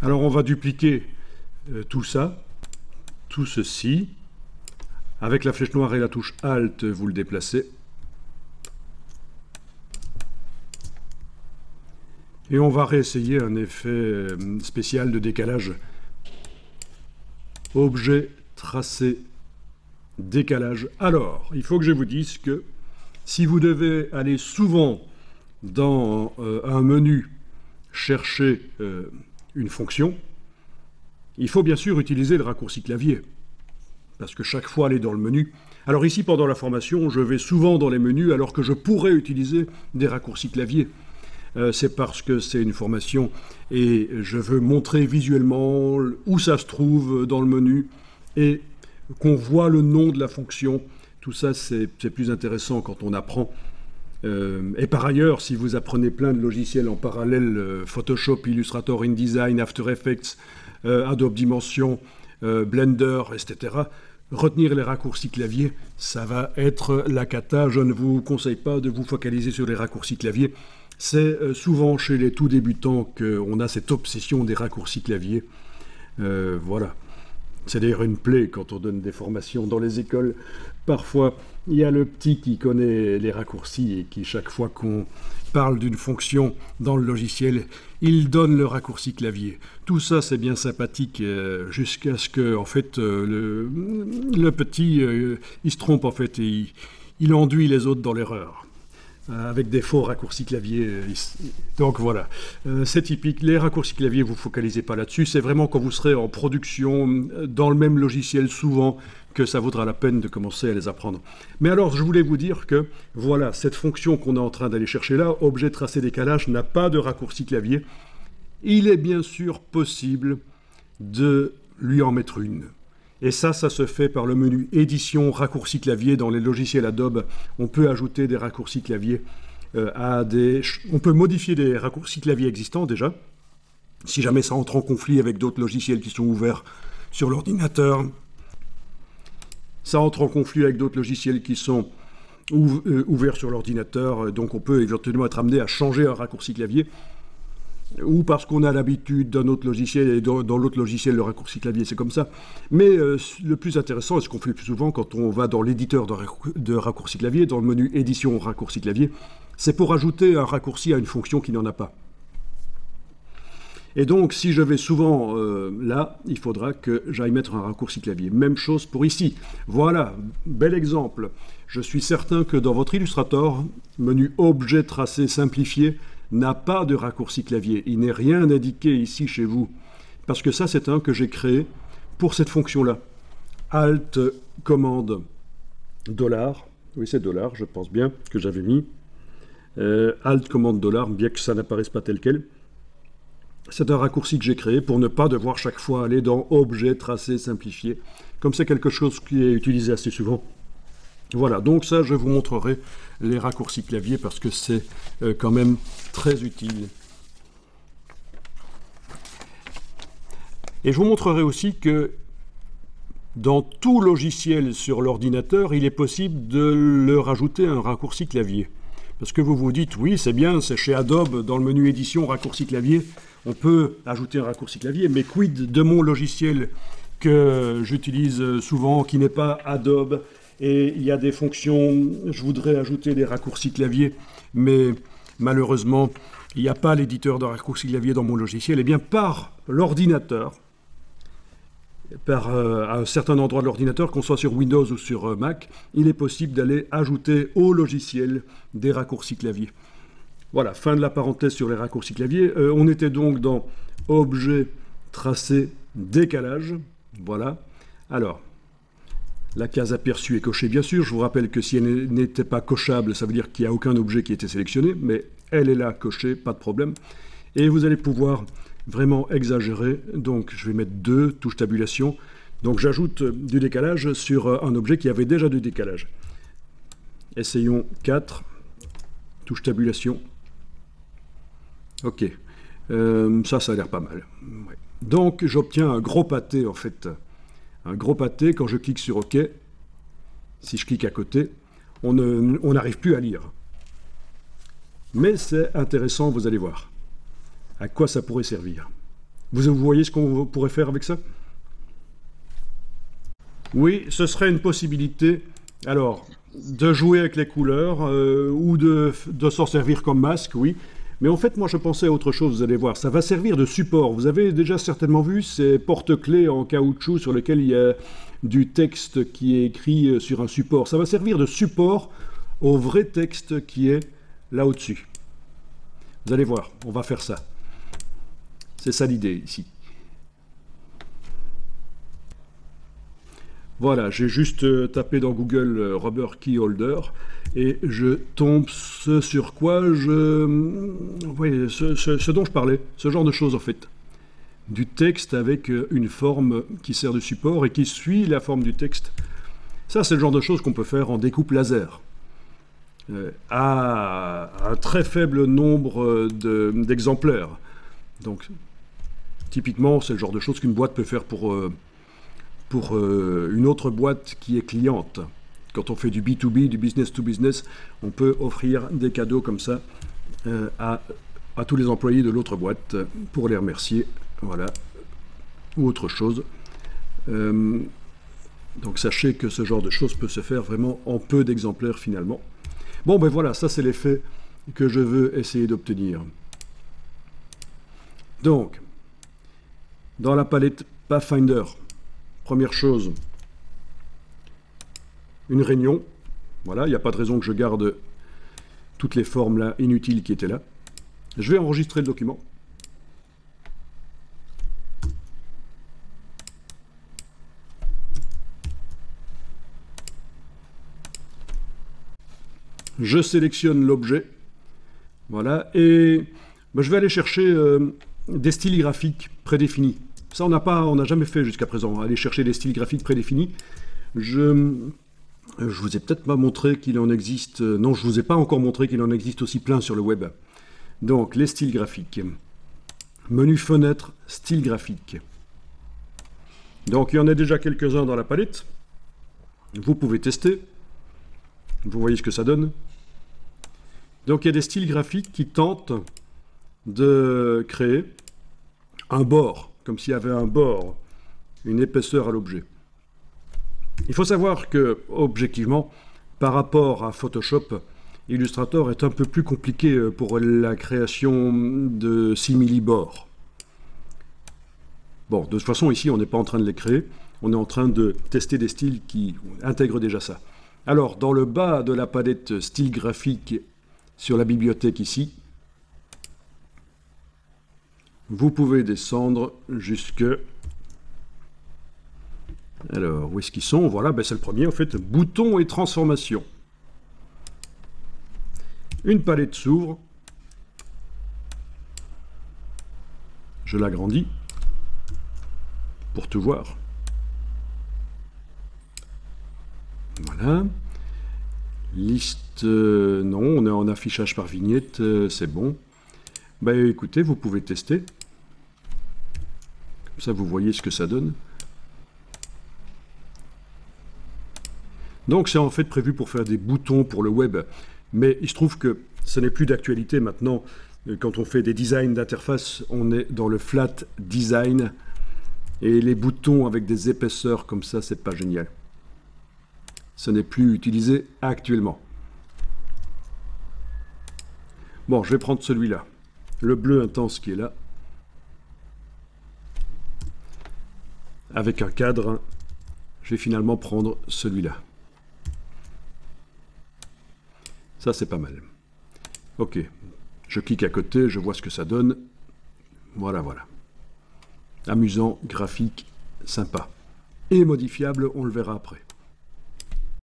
Alors on va dupliquer tout ça, tout ceci. Avec la flèche noire et la touche Alt, vous le déplacez. Et on va réessayer un effet spécial de décalage. Objet, tracé, décalage. Alors, il faut que je vous dise que si vous devez aller souvent dans un menu chercher une fonction, il faut bien sûr utiliser le raccourci clavier. Parce que chaque fois aller dans le menu... Alors ici, pendant la formation, je vais souvent dans les menus alors que je pourrais utiliser des raccourcis clavier. C'est parce que c'est une formation et je veux montrer visuellement où ça se trouve dans le menu et qu'on voit le nom de la fonction. Tout ça, c'est plus intéressant quand on apprend. Et par ailleurs, si vous apprenez plein de logiciels en parallèle, Photoshop, Illustrator, InDesign, After Effects, Adobe Dimension, Blender, etc., retenir les raccourcis clavier, ça va être la cata. Je ne vous conseille pas de vous focaliser sur les raccourcis clavier. C'est souvent chez les tout débutants qu'on a cette obsession des raccourcis clavier. Voilà. C'est d'ailleurs une plaie quand on donne des formations dans les écoles. Parfois, il y a le petit qui connaît les raccourcis et qui, chaque fois qu'on parle d'une fonction dans le logiciel, il donne le raccourci clavier. Tout ça, c'est bien sympathique jusqu'à ce que, en fait, le petit, il se trompe, en fait, et il enduit les autres dans l'erreur. Avec des faux raccourcis clavier. Donc voilà, c'est typique. Les raccourcis clavier, vous ne focalisez pas là-dessus. C'est vraiment quand vous serez en production, dans le même logiciel souvent, que ça vaudra la peine de commencer à les apprendre. Mais alors, je voulais vous dire que, voilà, cette fonction qu'on est en train d'aller chercher là, objet tracé décalage, n'a pas de raccourci clavier. Il est bien sûr possible de lui en mettre une. Et ça se fait par le menu édition, raccourci clavier. Dans les logiciels Adobe, on peut ajouter des raccourcis clavier on peut modifier des raccourcis clavier existants déjà, si jamais ça entre en conflit avec d'autres logiciels qui sont ouverts sur l'ordinateur. Ça entre en conflit avec d'autres logiciels qui sont ouverts sur l'ordinateur, donc on peut éventuellement être amené à changer un raccourci clavier. Ou parce qu'on a l'habitude d'un autre logiciel, et dans l'autre logiciel, le raccourci clavier, c'est comme ça. Mais le plus intéressant, et ce qu'on fait le plus souvent quand on va dans l'éditeur de raccourci clavier, dans le menu édition raccourci clavier, c'est pour ajouter un raccourci à une fonction qui n'en a pas. Et donc, si je vais souvent là, il faudra que j'aille mettre un raccourci clavier. Même chose pour ici. Voilà, bel exemple. Je suis certain que dans votre Illustrator, menu objet tracé simplifié, n'a pas de raccourci clavier. Il n'est rien indiqué ici chez vous. Parce que ça, c'est un que j'ai créé pour cette fonction-là. Alt, commande, $. Oui, c'est $, je pense bien que j'avais mis. Alt, commande, $, bien que ça n'apparaisse pas tel quel. C'est un raccourci que j'ai créé pour ne pas devoir chaque fois aller dans objet, tracé, simplifié. Comme c'est quelque chose qui est utilisé assez souvent. Voilà, donc ça, je vous montrerai les raccourcis clavier parce que c'est quand même très utile. Et je vous montrerai aussi que dans tout logiciel sur l'ordinateur, il est possible de leur ajouter un raccourci clavier. Parce que vous vous dites, oui, c'est bien, c'est chez Adobe, dans le menu édition, raccourci clavier, on peut ajouter un raccourci clavier, mais quid de mon logiciel que j'utilise souvent, qui n'est pas Adobe, et il y a des fonctions, je voudrais ajouter des raccourcis clavier, mais malheureusement, il n'y a pas l'éditeur de raccourcis clavier dans mon logiciel. Et bien, par l'ordinateur, à un certain endroit de l'ordinateur, qu'on soit sur Windows ou sur Mac, il est possible d'aller ajouter au logiciel des raccourcis clavier. Voilà, fin de la parenthèse sur les raccourcis clavier. On était donc dans objet, tracé, décalage. Voilà. Alors, la case aperçue est cochée, bien sûr. Je vous rappelle que si elle n'était pas cochable, ça veut dire qu'il n'y a aucun objet qui a été sélectionné, mais elle est là cochée, pas de problème. Et vous allez pouvoir vraiment exagérer. Donc, je vais mettre 2, touche tabulation. Donc, j'ajoute du décalage sur un objet qui avait déjà du décalage. Essayons 4, touche tabulation. Ok, ça a l'air pas mal. Ouais. Donc, j'obtiens un gros pâté, en fait. Un gros pâté, quand je clique sur OK, si je clique à côté, on n'arrive plus à lire. Mais c'est intéressant, vous allez voir. À quoi ça pourrait servir? Vous voyez ce qu'on pourrait faire avec ça? Oui, ce serait une possibilité. Alors, de jouer avec les couleurs ou de s'en servir comme masque, oui. Mais en fait, moi, je pensais à autre chose, vous allez voir. Ça va servir de support. Vous avez déjà certainement vu ces porte-clés en caoutchouc sur lesquels il y a du texte qui est écrit sur un support. Ça va servir de support au vrai texte qui est là au-dessus. Vous allez voir, on va faire ça. C'est ça l'idée ici. Voilà, j'ai juste tapé dans Google Rubber Key Holder et je tombe sur quoi voyez, ce dont je parlais, ce genre de choses en fait. Du texte avec une forme qui sert de support et qui suit la forme du texte. Ça, c'est le genre de choses qu'on peut faire en découpe laser. À un très faible nombre d'exemplaires. Donc, typiquement, c'est le genre de choses qu'une boîte peut faire pour une autre boîte qui est cliente. Quand on fait du B2B, du business to business, on peut offrir des cadeaux comme ça à tous les employés de l'autre boîte pour les remercier, voilà, ou autre chose. Donc sachez que ce genre de choses peut se faire vraiment en peu d'exemplaires finalement. Bon ben voilà, ça c'est l'effet que je veux essayer d'obtenir. Donc, dans la palette Pathfinder, première chose, une réunion. Voilà, il n'y a pas de raison que je garde toutes les formes là inutiles qui étaient là. Je vais enregistrer le document. Je sélectionne l'objet. Voilà, et ben, je vais aller chercher des styles graphiques prédéfinis. Ça, on n'a jamais fait jusqu'à présent, aller chercher des styles graphiques prédéfinis. Je vous ai peut-être pas montré qu'il en existe... non, je vous ai pas encore montré qu'il en existe aussi plein sur le web. Donc, les styles graphiques. Menu fenêtre, style graphique. Donc, il y en a déjà quelques-uns dans la palette. Vous pouvez tester. Vous voyez ce que ça donne. Donc, il y a des styles graphiques qui tentent de créer un bord, comme s'il y avait un bord, une épaisseur à l'objet. Il faut savoir que, objectivement, par rapport à Photoshop, Illustrator est un peu plus compliqué pour la création de simili-bords. Bon, de toute façon, ici, on n'est pas en train de les créer, on est en train de tester des styles qui intègrent déjà ça. Alors, dans le bas de la palette style graphique sur la bibliothèque ici, vous pouvez descendre jusque... Alors, où est-ce qu'ils sont? Voilà, ben c'est le premier, en fait, boutons et transformations. Une palette s'ouvre. Je l'agrandis pour tout voir. Voilà. Liste, non, on est en affichage par vignette, c'est bon. Ben écoutez, vous pouvez tester. Comme ça, vous voyez ce que ça donne. Donc c'est en fait prévu pour faire des boutons pour le web, mais il se trouve que ce n'est plus d'actualité maintenant. Quand on fait des designs d'interface, on est dans le flat design, et les boutons avec des épaisseurs comme ça, c'est pas génial. Ce n'est plus utilisé actuellement. Bon, je vais prendre celui-là, le bleu intense qui est là, avec un cadre. Je vais finalement prendre celui-là. Ça, c'est pas mal. Ok, je clique à côté, je vois ce que ça donne. Voilà, voilà. Amusant, graphique, sympa. Et modifiable, on le verra après.